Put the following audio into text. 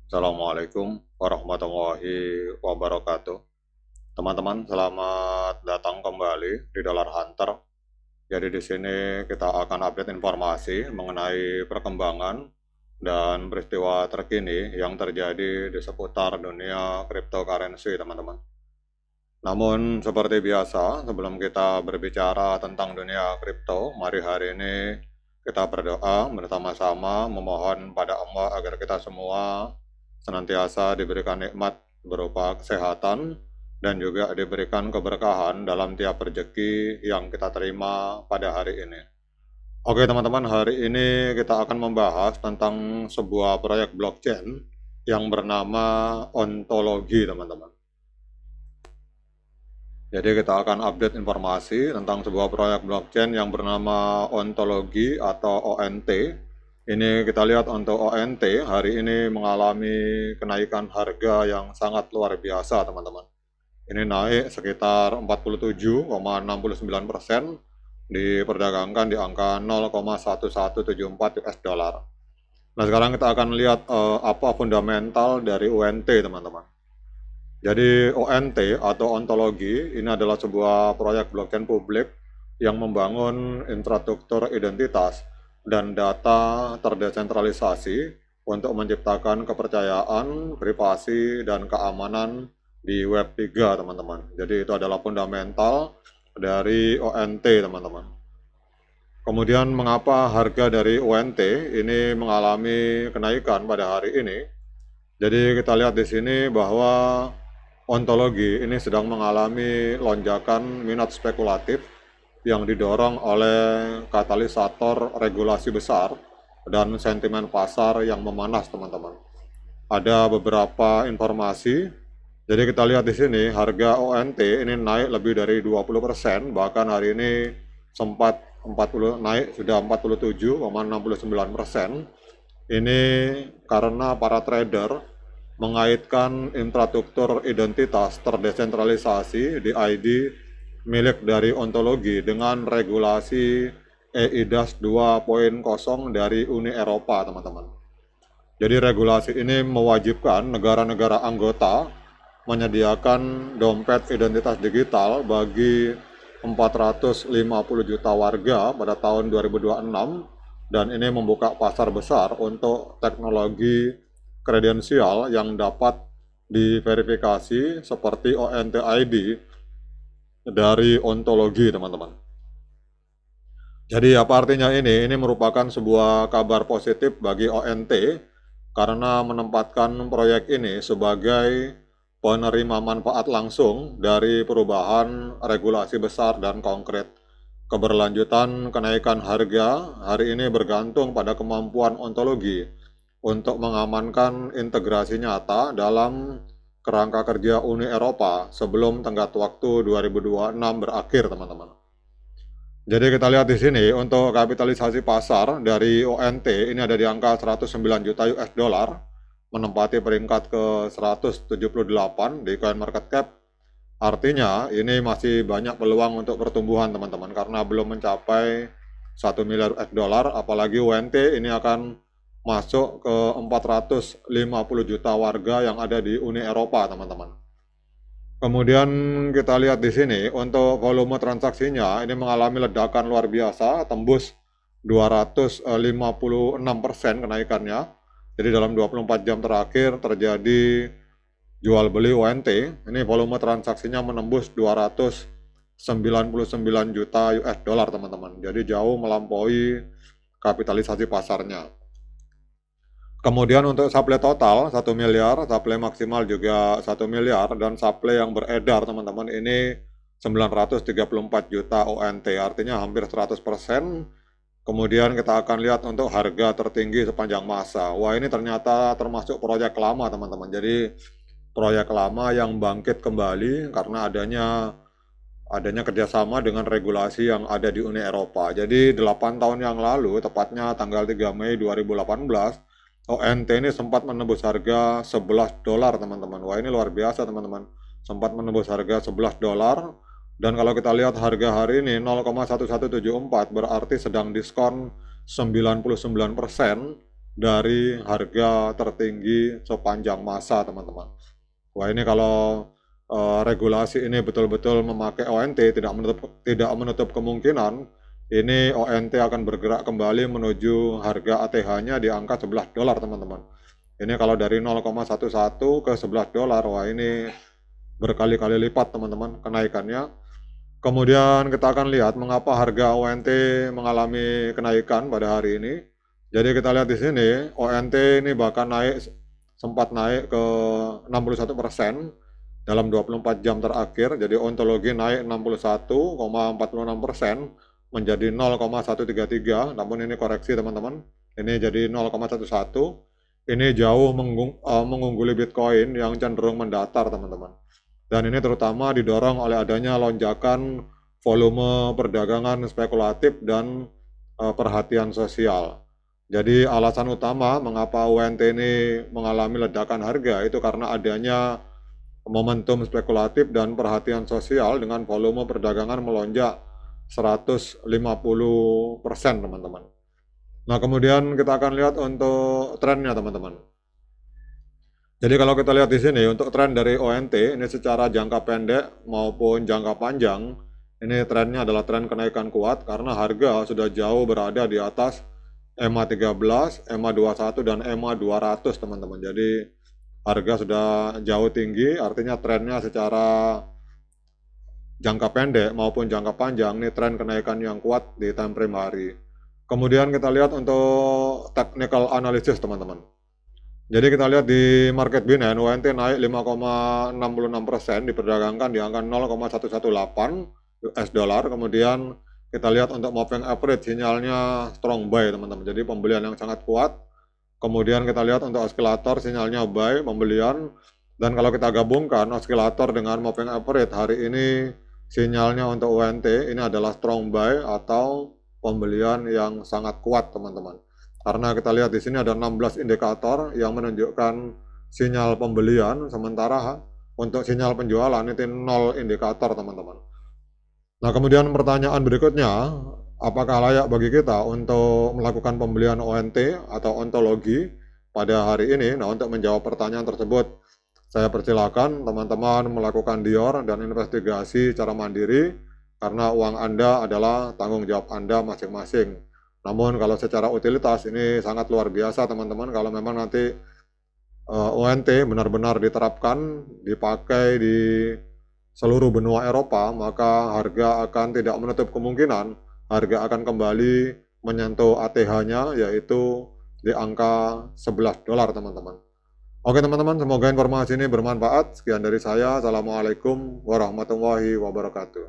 Assalamualaikum warahmatullahi wabarakatuh. Teman-teman, selamat datang kembali di Dollar Hunter. Jadi di sini kita akan update informasi mengenai perkembangan dan peristiwa terkini yang terjadi di seputar dunia cryptocurrency, teman-teman. Namun seperti biasa, sebelum kita berbicara tentang dunia kripto, mari hari ini kita berdoa bersama-sama memohon pada Allah agar kita semua senantiasa diberikan nikmat berupa kesehatan dan juga diberikan keberkahan dalam tiap rezeki yang kita terima pada hari ini. Oke teman-teman, hari ini kita akan membahas tentang sebuah proyek blockchain yang bernama Ontologi, teman-teman. Jadi kita akan update informasi tentang sebuah proyek blockchain yang bernama Ontologi atau ONT. Ini kita lihat untuk ONT hari ini mengalami kenaikan harga yang sangat luar biasa, teman-teman. Ini naik sekitar 47,69%, diperdagangkan di angka 0,1174 US dollar. Nah, sekarang kita akan lihat apa fundamental dari ONT, teman-teman. Jadi ONT atau ontologi ini adalah sebuah proyek blockchain publik yang membangun infrastruktur identitas dan data terdesentralisasi untuk menciptakan kepercayaan, privasi, dan keamanan di Web 3, teman-teman. Jadi itu adalah fundamental dari ONT, teman-teman. Kemudian mengapa harga dari ONT ini mengalami kenaikan pada hari ini? Jadi kita lihat di sini bahwa ontologi ini sedang mengalami lonjakan minat spekulatif yang didorong oleh katalisator regulasi besar dan sentimen pasar yang memanas, teman-teman. Ada beberapa informasi. Jadi kita lihat di sini harga ONT ini naik lebih dari 20%, bahkan hari ini sempat naik sudah 47,69%. Ini karena para trader mengaitkan infrastruktur identitas terdesentralisasi di ID milik dari ontologi dengan regulasi EIDAS 2.0 dari Uni Eropa, teman-teman. Jadi regulasi ini mewajibkan negara-negara anggota menyediakan dompet identitas digital bagi 450 juta warga pada tahun 2026, dan ini membuka pasar besar untuk teknologi kredensial yang dapat diverifikasi seperti ONT ID dari ontologi, teman-teman. Jadi apa artinya ini? Ini merupakan sebuah kabar positif bagi ONT karena menempatkan proyek ini sebagai penerima manfaat langsung dari perubahan regulasi besar dan konkret. Keberlanjutan kenaikan harga hari ini bergantung pada kemampuan ontologi untuk mengamankan integrasi nyata dalam kerangka kerja Uni Eropa sebelum tenggat waktu 2026 berakhir, teman-teman. Jadi kita lihat di sini untuk kapitalisasi pasar dari ONT ini ada di angka 109 juta US dollar, menempati peringkat ke 178 di CoinMarketCap. Artinya ini masih banyak peluang untuk pertumbuhan, teman-teman, karena belum mencapai 1 miliar US dollar, apalagi ONT ini akan masuk ke 450 juta warga yang ada di Uni Eropa, teman-teman. Kemudian kita lihat di sini untuk volume transaksinya ini mengalami ledakan luar biasa, tembus 256% kenaikannya. Jadi dalam 24 jam terakhir terjadi jual beli ONT. Ini volume transaksinya menembus 299 juta US dollar, teman-teman. Jadi jauh melampaui kapitalisasi pasarnya. Kemudian untuk supply total 1 miliar, supply maksimal juga 1 miliar, dan supply yang beredar, teman-teman, ini 934 juta ONT, artinya hampir 100%. Kemudian kita akan lihat untuk harga tertinggi sepanjang masa. Wah, ini ternyata termasuk proyek lama, teman-teman. Jadi proyek lama yang bangkit kembali karena adanya kerjasama dengan regulasi yang ada di Uni Eropa. Jadi 8 tahun yang lalu, tepatnya tanggal 3 Mei 2018, ONT ini sempat menembus harga 11 dolar, teman-teman. Wah, ini luar biasa, teman-teman. Sempat menembus harga 11 dolar. Dan kalau kita lihat harga hari ini 0,1174, berarti sedang diskon 99%. dari harga tertinggi sepanjang masa, teman-teman. Wah, ini kalau regulasi ini betul-betul memakai ONT, tidak menutup kemungkinan ini ONT akan bergerak kembali menuju harga ATH-nya di angka $11, teman-teman. Ini kalau dari 0,11 ke $11, wah ini berkali-kali lipat, teman-teman, kenaikannya. Kemudian kita akan lihat mengapa harga ONT mengalami kenaikan pada hari ini. Jadi kita lihat di sini, ONT ini bahkan sempat naik ke 61% dalam 24 jam terakhir. Jadi ontologi naik 61,46% menjadi 0,133. Namun ini koreksi, teman-teman. Ini jadi 0,11. Ini jauh mengungguli Bitcoin yang cenderung mendatar, teman-teman. Dan ini terutama didorong oleh adanya lonjakan volume perdagangan spekulatif dan perhatian sosial. Jadi alasan utama mengapa UNT ini mengalami ledakan harga itu karena adanya momentum spekulatif dan perhatian sosial dengan volume perdagangan melonjak 150%, teman-teman. Nah, kemudian kita akan lihat untuk trennya, teman-teman. Jadi kalau kita lihat di sini untuk tren dari ONT ini secara jangka pendek maupun jangka panjang, ini trennya adalah tren kenaikan kuat karena harga sudah jauh berada di atas EMA 13, EMA 21 dan EMA 200, teman-teman. Jadi harga sudah jauh tinggi, artinya trennya secara jangka pendek maupun jangka panjang ini tren kenaikan yang kuat di time frame hari. Kemudian kita lihat untuk technical analysis, teman-teman. Jadi kita lihat di market Binance, UNT naik 5,66%, diperdagangkan di angka 0,118 US dollar. Kemudian kita lihat untuk moving average sinyalnya strong buy, teman-teman. Jadi pembelian yang sangat kuat. Kemudian kita lihat untuk oscillator sinyalnya buy, pembelian. Dan kalau kita gabungkan oscillator dengan moving average hari ini sinyalnya untuk UNT ini adalah strong buy atau pembelian yang sangat kuat, teman-teman. Karena kita lihat di sini ada 16 indikator yang menunjukkan sinyal pembelian, sementara untuk sinyal penjualan itu 0 indikator, teman-teman. Nah, kemudian pertanyaan berikutnya, apakah layak bagi kita untuk melakukan pembelian ONT atau ontologi pada hari ini? Nah, untuk menjawab pertanyaan tersebut, saya persilakan teman-teman melakukan dior dan investigasi secara mandiri, karena uang Anda adalah tanggung jawab Anda masing-masing. Namun kalau secara utilitas ini sangat luar biasa, teman-teman. Kalau memang nanti ONT benar-benar diterapkan, dipakai di seluruh benua Eropa, maka harga akan tidak menutup kemungkinan harga akan kembali menyentuh ATH-nya, yaitu di angka $11, teman-teman. Oke, teman-teman, semoga informasi ini bermanfaat. Sekian dari saya. Assalamualaikum warahmatullahi wabarakatuh.